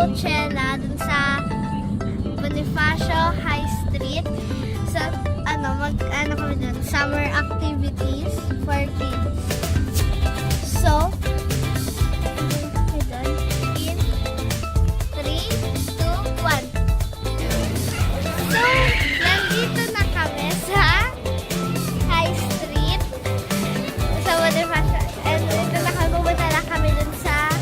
Coachella dun sa Bonifacio High Street. So, mag-ano kami dun, summer activities for kids. So, kami dun in 3, 2, 1. So, nandito na kami sa High Street sa Bonifacio. And dito na kami, pumunta na kami dun sa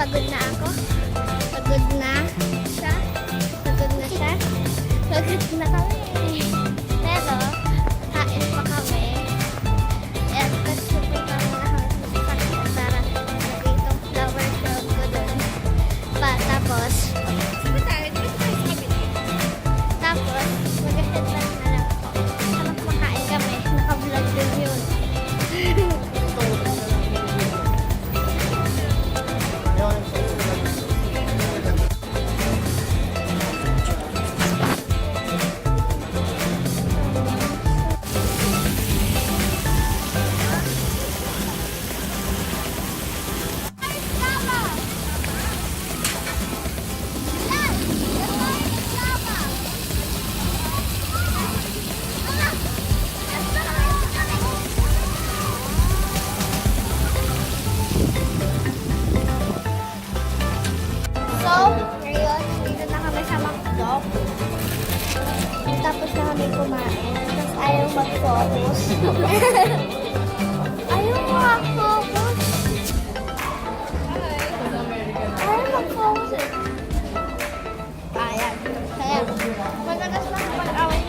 pagod na ako. Pagod na siya. Pagod na kami. Pero, kain pa kami. At kasi punta muna kami sa sakit para itong flower crown ko doon. Tapos, mag-head lang na lang ako. Sarap makain kami. Naka-vlog din yun. Tapos na kami kumain. Tapos ayaw mag-focus. Ayaw mag-focus. Ayaw mag-focus. Ayan. Kaya, madalas na kapag-away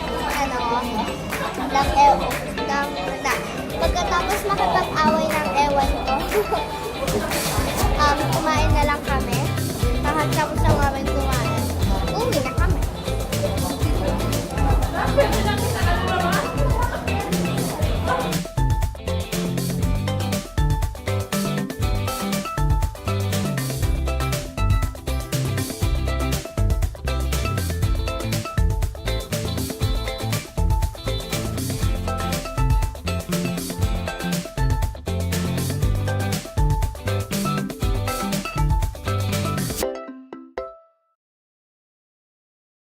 pagkatapos makapag-away ng ewan ko, kumain na lang